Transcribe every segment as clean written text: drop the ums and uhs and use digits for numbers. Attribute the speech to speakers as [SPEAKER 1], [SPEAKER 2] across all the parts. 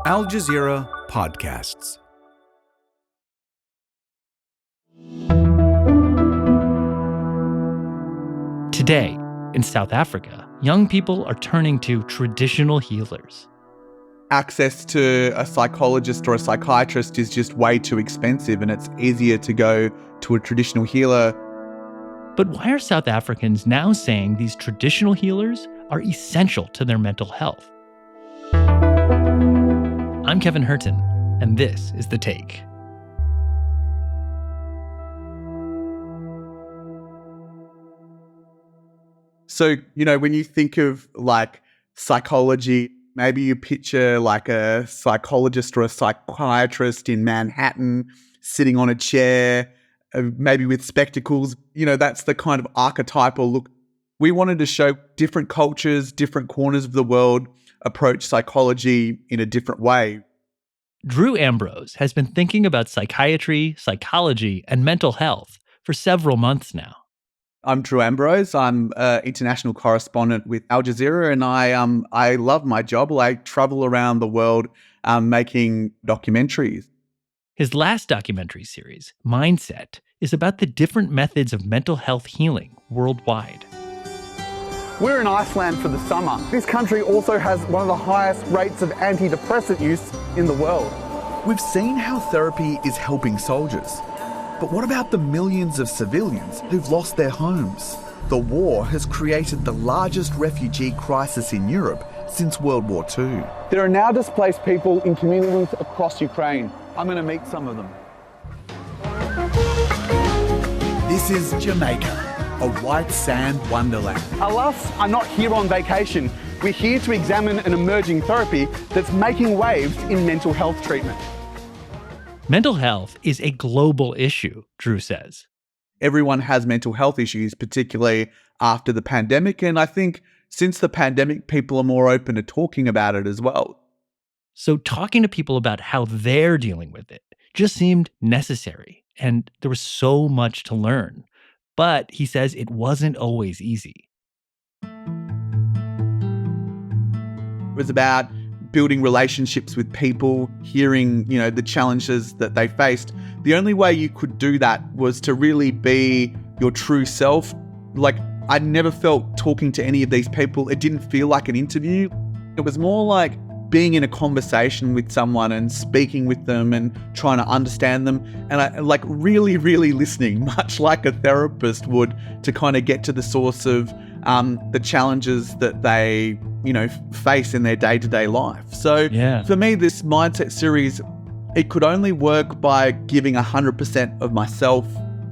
[SPEAKER 1] Al Jazeera Podcasts.
[SPEAKER 2] Today, in South Africa, young people are turning to traditional healers.
[SPEAKER 3] Access to a psychologist or a psychiatrist is just way too expensive, and it's easier to go to a traditional healer.
[SPEAKER 2] But why are South Africans now saying these traditional healers are essential to their mental health? I'm Kevin Hirten, and this is The Take.
[SPEAKER 3] So, when you think of like psychology, maybe you picture like a psychologist or a psychiatrist in Manhattan sitting on a chair, maybe with spectacles. That's the kind of archetypal look. We wanted to show different cultures, different corners of the world approach psychology in a different way.
[SPEAKER 2] Drew Ambrose has been thinking about psychiatry, psychology, and mental health for several months now.
[SPEAKER 3] I'm Drew Ambrose. I'm an international correspondent with Al Jazeera, and I love my job. I travel around the world making documentaries.
[SPEAKER 2] His last documentary series, Mindset, is about the different methods of mental health healing worldwide.
[SPEAKER 4] We're in Iceland for the summer. This country also has one of the highest rates of antidepressant use in the world.
[SPEAKER 5] We've seen how therapy is helping soldiers. But what about the millions of civilians who've lost their homes? The war has created the largest refugee crisis in Europe since World War II.
[SPEAKER 4] There are now displaced people in communities across Ukraine. I'm going to meet some of them.
[SPEAKER 5] This is Jamaica, a white sand wonderland.
[SPEAKER 4] Alas, are not here on vacation. We're here to examine an emerging therapy that's making waves in mental health treatment.
[SPEAKER 2] Mental health is a global issue, Drew says.
[SPEAKER 3] Everyone has mental health issues, particularly after the pandemic. And I think since the pandemic, people are more open to talking about it as well.
[SPEAKER 2] So talking to people about how they're dealing with it just seemed necessary. And there was so much to learn. But he says it wasn't always easy.
[SPEAKER 3] It was about building relationships with people, hearing, the challenges that they faced. The only way you could do that was to really be your true self. Like, I never felt talking to any of these people, it didn't feel like an interview. It was more like being in a conversation with someone and speaking with them and trying to understand them. And I like really, really listening, much like a therapist would, to kind of get to the source of the challenges that they face in their day-to-day life. So For me, this Mindset series, it could only work by giving 100% of myself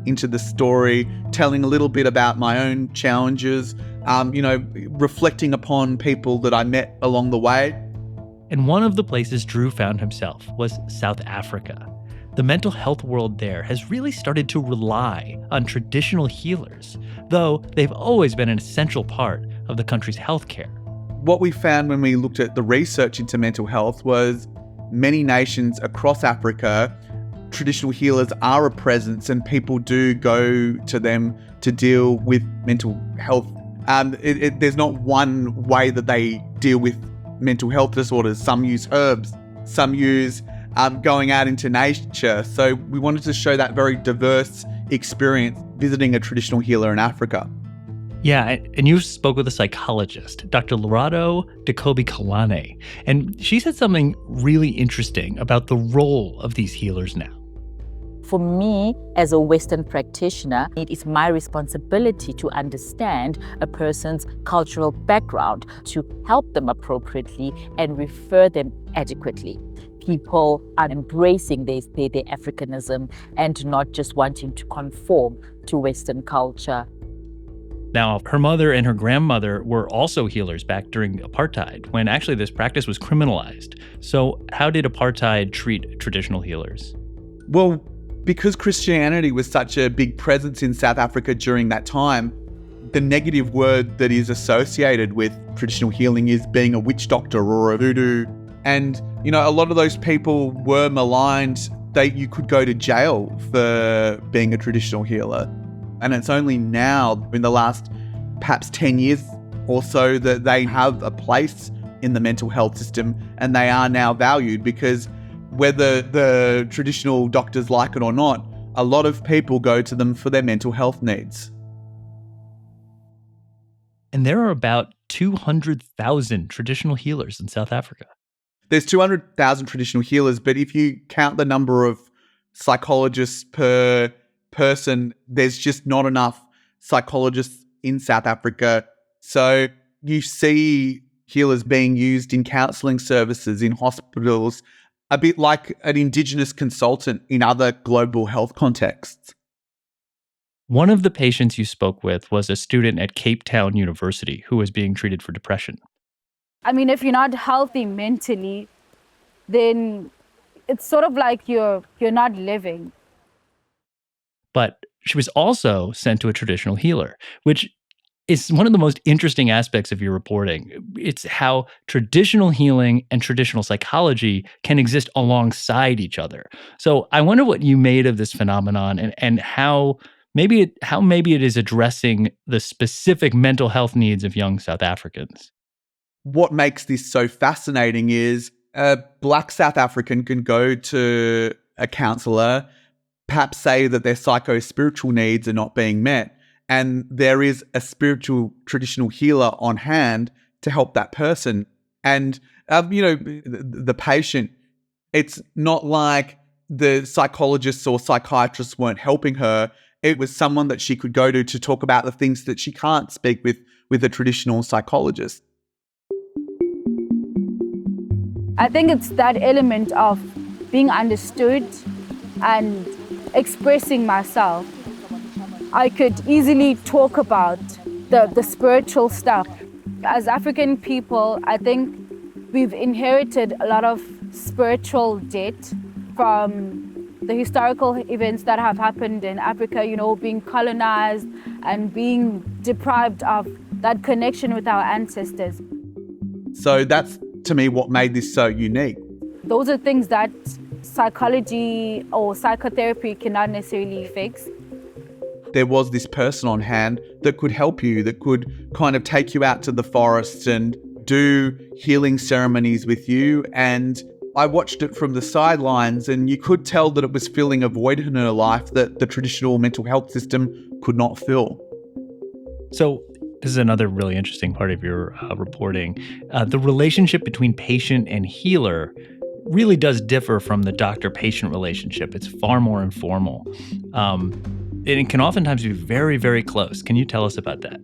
[SPEAKER 3] into the story, telling a little bit about my own challenges, reflecting upon people that I met along the way.
[SPEAKER 2] And one of the places Drew found himself was South Africa. The mental health world there has really started to rely on traditional healers, though they've always been an essential part of the country's healthcare.
[SPEAKER 3] What we found when we looked at the research into mental health was many nations across Africa, traditional healers are a presence and people do go to them to deal with mental health. There's not one way that they deal with mental health disorders. Some use herbs, some use going out into nature. So we wanted to show that very diverse experience visiting a traditional healer in Africa.
[SPEAKER 2] Yeah, and you spoke with a psychologist, Dr. Lerato Dekobi-Kalane, and she said something really interesting about the role of these healers now.
[SPEAKER 6] For me, as a Western practitioner, it is my responsibility to understand a person's cultural background, to help them appropriately and refer them adequately. People are embracing their Africanism and not just wanting to conform to Western culture.
[SPEAKER 2] Now, her mother and her grandmother were also healers back during apartheid, when actually this practice was criminalized. So how did apartheid treat traditional healers?
[SPEAKER 3] Well, because Christianity was such a big presence in South Africa during that time, the negative word that is associated with traditional healing is being a witch doctor or a voodoo. And, a lot of those people were maligned. You could go to jail for being a traditional healer. And it's only now, in the last perhaps 10 years or so, that they have a place in the mental health system, and they are now valued because whether the traditional doctors like it or not, a lot of people go to them for their mental health needs.
[SPEAKER 2] And there are about 200,000 traditional healers in South Africa.
[SPEAKER 3] There's 200,000 traditional healers, but if you count the number of psychologists per person, there's just not enough psychologists in South Africa. So you see healers being used in counselling services, in hospitals, a bit like an Indigenous consultant in other global health contexts.
[SPEAKER 2] One of the patients you spoke with was a student at Cape Town University who was being treated for depression.
[SPEAKER 7] I mean, if you're not healthy mentally, then it's sort of like you're not living.
[SPEAKER 2] But she was also sent to a traditional healer, which is one of the most interesting aspects of your reporting. It's how traditional healing and traditional psychology can exist alongside each other. So I wonder what you made of this phenomenon and how maybe it is addressing the specific mental health needs of young South Africans.
[SPEAKER 3] What makes this so fascinating is a Black South African can go to a counsellor, perhaps say that their psycho-spiritual needs are not being met, and there is a spiritual traditional healer on hand to help that person. And, the patient, it's not like the psychologists or psychiatrists weren't helping her. It was someone that she could go to talk about the things that she can't speak with a traditional psychologist.
[SPEAKER 7] I think it's that element of being understood and expressing myself. I could easily talk about the spiritual stuff. As African people, I think we've inherited a lot of spiritual debt from the historical events that have happened in Africa, being colonized and being deprived of that connection with our ancestors.
[SPEAKER 3] So that's, to me, what made this so unique.
[SPEAKER 7] Those are things that psychology or psychotherapy cannot necessarily fix.
[SPEAKER 3] There was this person on hand that could help you, that could kind of take you out to the forest and do healing ceremonies with you. And I watched it from the sidelines, and you could tell that it was filling a void in her life that the traditional mental health system could not fill.
[SPEAKER 2] So this is another really interesting part of your reporting. The relationship between patient and healer really does differ from the doctor-patient relationship. It's far more informal. And it can oftentimes be very, very close. Can you tell us about that?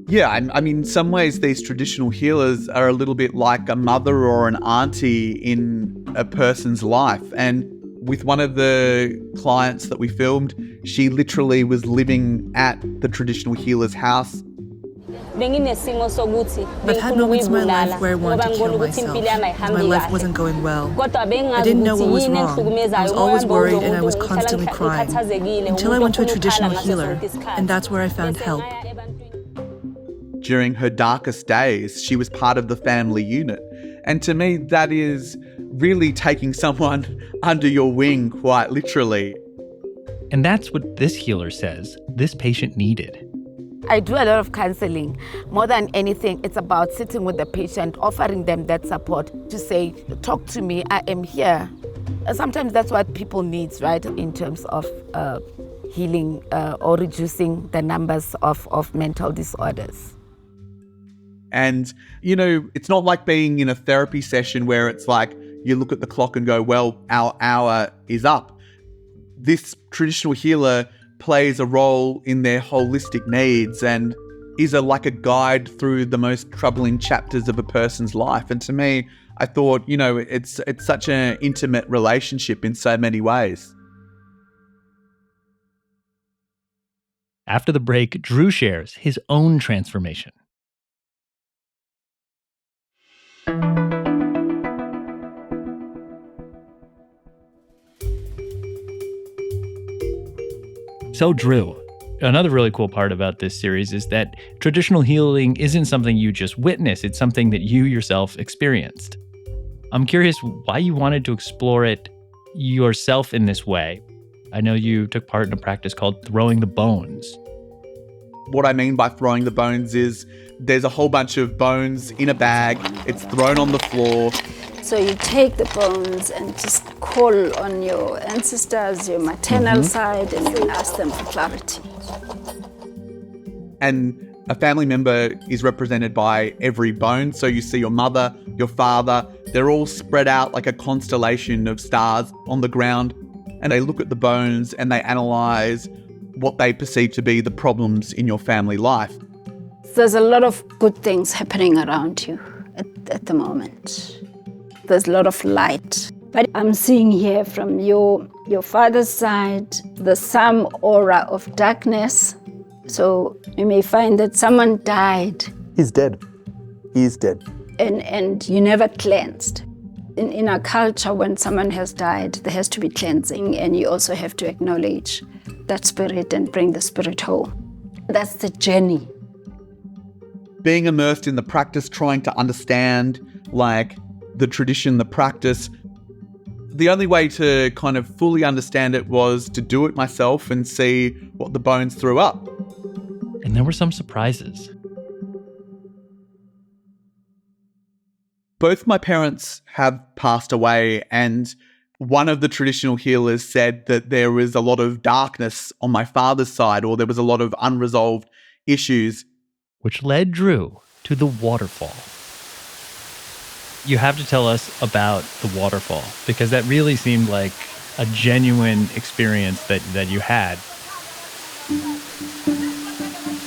[SPEAKER 3] Yeah, I mean, in some ways, these traditional healers are a little bit like a mother or an auntie in a person's life. And with one of the clients that we filmed, she literally was living at the traditional healer's house.
[SPEAKER 8] I've had moments in my life where I wanted to kill myself because my life wasn't going well. I didn't know what was wrong. I was always worried and I was constantly crying until I went to a traditional healer, and that's where I found help.
[SPEAKER 3] During her darkest days, she was part of the family unit. And to me, that is really taking someone under your wing, quite literally.
[SPEAKER 2] And that's what this healer says this patient needed.
[SPEAKER 9] I do a lot of counseling. More than anything, it's about sitting with the patient, offering them that support to say, talk to me, I am here. Sometimes that's what people need, right, in terms of healing or reducing the numbers of mental disorders.
[SPEAKER 3] And, it's not like being in a therapy session where it's like you look at the clock and go, well, our hour is up. This traditional healer plays a role in their holistic needs and is like a guide through the most troubling chapters of a person's life. And to me, I thought, it's such an intimate relationship in so many ways.
[SPEAKER 2] After the break, Drew shares his own transformation. So Drew, another really cool part about this series is that traditional healing isn't something you just witness, it's something that you yourself experienced. I'm curious why you wanted to explore it yourself in this way. I know you took part in a practice called throwing the bones.
[SPEAKER 3] What I mean by throwing the bones is there's a whole bunch of bones in a bag. It's thrown on the floor.
[SPEAKER 10] So you take the bones and just call on your ancestors, your maternal side, and you ask them for clarity.
[SPEAKER 3] And a family member is represented by every bone. So you see your mother, your father, they're all spread out like a constellation of stars on the ground. And they look at the bones and they analyze what they perceive to be the problems in your family life.
[SPEAKER 10] There's a lot of good things happening around you at the moment. There's a lot of light. But I'm seeing here from your father's side, there's some aura of darkness. So you may find that someone died.
[SPEAKER 4] He's dead. He is dead.
[SPEAKER 10] And you never cleansed. In our culture, when someone has died, there has to be cleansing, and you also have to acknowledge that spirit and bring the spirit home. That's the journey.
[SPEAKER 3] Being immersed in the practice, trying to understand like the tradition, the practice, the only way to kind of fully understand it was to do it myself and see what the bones threw up.
[SPEAKER 2] And there were some surprises.
[SPEAKER 3] Both my parents have passed away, and one of the traditional healers said that there was a lot of darkness on my father's side, or there was a lot of unresolved issues.
[SPEAKER 2] Which led Drew to the waterfall. You have to tell us about the waterfall, because that really seemed like a genuine experience that you had.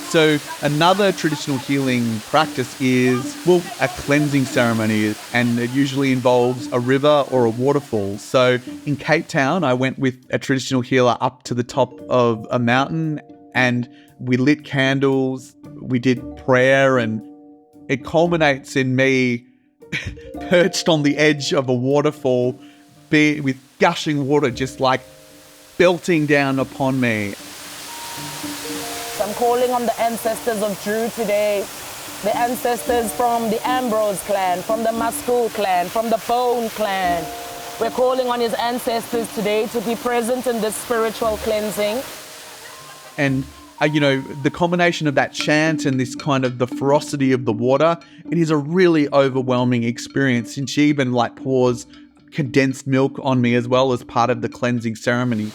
[SPEAKER 3] So another traditional healing practice is, well, a cleansing ceremony, and it usually involves a river or a waterfall. So in Cape Town, I went with a traditional healer up to the top of a mountain, and we lit candles, we did prayer, and it culminates in me perched on the edge of a waterfall with gushing water just like belting down upon me.
[SPEAKER 11] I'm calling on the ancestors of Drew today, the ancestors from the Ambrose clan, from the Maskul clan, from the Bone clan. We're calling on his ancestors today to be present in this spiritual cleansing.
[SPEAKER 3] And, the combination of that chant and this kind of the ferocity of the water, it is a really overwhelming experience. And she even pours condensed milk on me as well as part of the cleansing ceremony.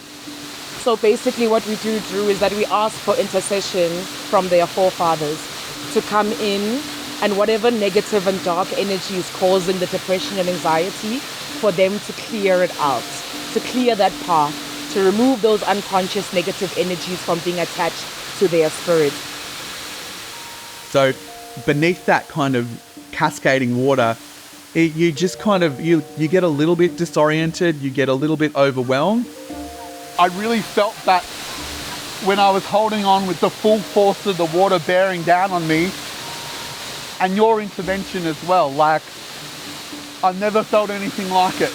[SPEAKER 11] So basically what we do, Drew, is that we ask for intercession from their forefathers to come in, and whatever negative and dark energy is causing the depression and anxiety, for them to clear it out, to clear that path, to remove those unconscious negative energies from being attached to their spirit.
[SPEAKER 3] So beneath that kind of cascading water, you just kind of, you get a little bit disoriented, you get a little bit overwhelmed.
[SPEAKER 4] I really felt that when I was holding on with the full force of the water bearing down on me, and your intervention as well. I've never felt anything like it.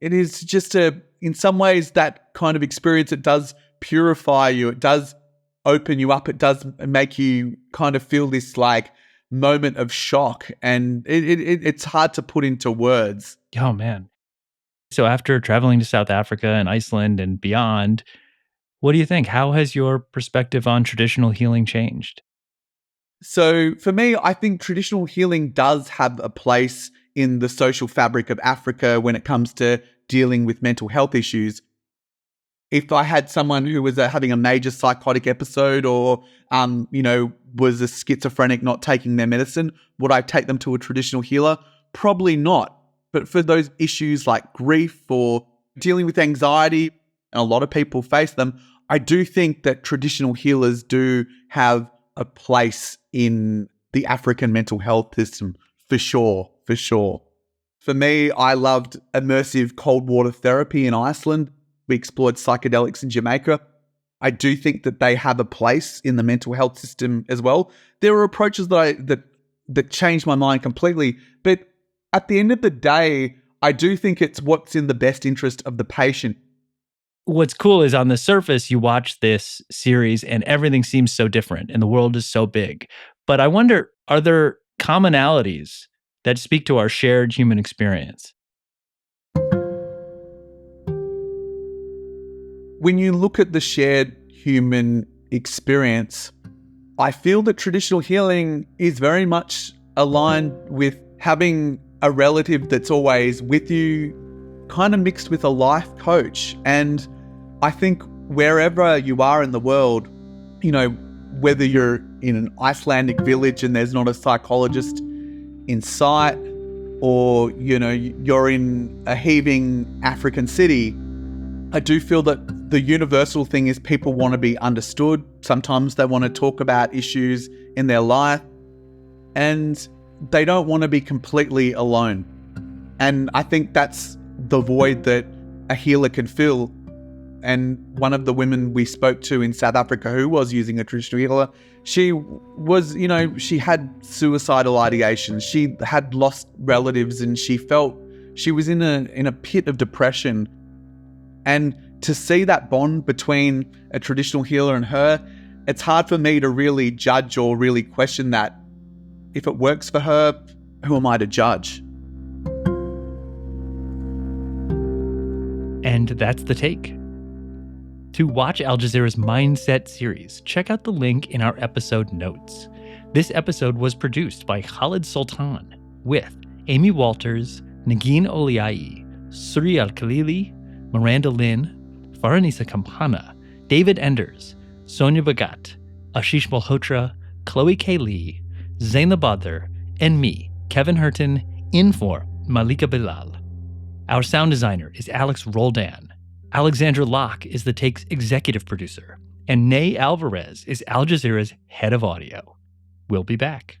[SPEAKER 3] It is just in some ways, that kind of experience, it does purify you. It does open you up. It does make you kind of feel this moment of shock, and it's hard to put into words.
[SPEAKER 2] Oh, man. So after traveling to South Africa and Iceland and beyond, what do you think? How has your perspective on traditional healing changed?
[SPEAKER 3] So for me, I think traditional healing does have a place in the social fabric of Africa when it comes to dealing with mental health issues. If I had someone who was having a major psychotic episode or, was a schizophrenic not taking their medicine, would I take them to a traditional healer? Probably not. But for those issues like grief or dealing with anxiety, and a lot of people face them, I do think that traditional healers do have a place in the African mental health system, for sure. For me, I loved immersive cold water therapy in Iceland. We explored psychedelics in Jamaica. I do think that they have a place in the mental health system as well. There were approaches that changed my mind completely. But at the end of the day, I do think it's what's in the best interest of the patient.
[SPEAKER 2] What's cool is on the surface, you watch this series and everything seems so different and the world is so big. But I wonder, are there commonalities that speak to our shared human experience?
[SPEAKER 3] when you look at the shared human experience, I feel that traditional healing is very much aligned with having a relative that's always with you, kind of mixed with a life coach. And I think wherever you are in the world, you know, whether you're in an Icelandic village and there's not a psychologist in sight, or, you know, you're in a heaving African city, I do feel that the universal thing is people want to be understood. Sometimes they want to talk about issues in their life, and they don't want to be completely alone. And I think that's the void that a healer can fill. And one of the women we spoke to in South Africa who was using a traditional healer, she was, you know, she had suicidal ideations. She had lost relatives and she felt she was in a pit of depression. And to see that bond between a traditional healer and her, it's hard for me to really judge or really question that. If it works for her, who am I to judge?
[SPEAKER 2] And that's The Take. To watch Al Jazeera's Mindset series, check out the link in our episode notes. This episode was produced by Khaled Soltan with Amy Walters, Nagin Oliai, Sarí el-Khalili, Miranda Lynn, Faranisa Kampana, David Enders, Sonia Bhagat, Ashish Malhotra, Chloe K. Lee, Zainab Badr, and me, Kevin Hirten, in for Malika Bilal. Our sound designer is Alex Roldan. Alexandra Locke is The Take's executive producer, and Ney Alvarez is Al Jazeera's head of audio. We'll be back.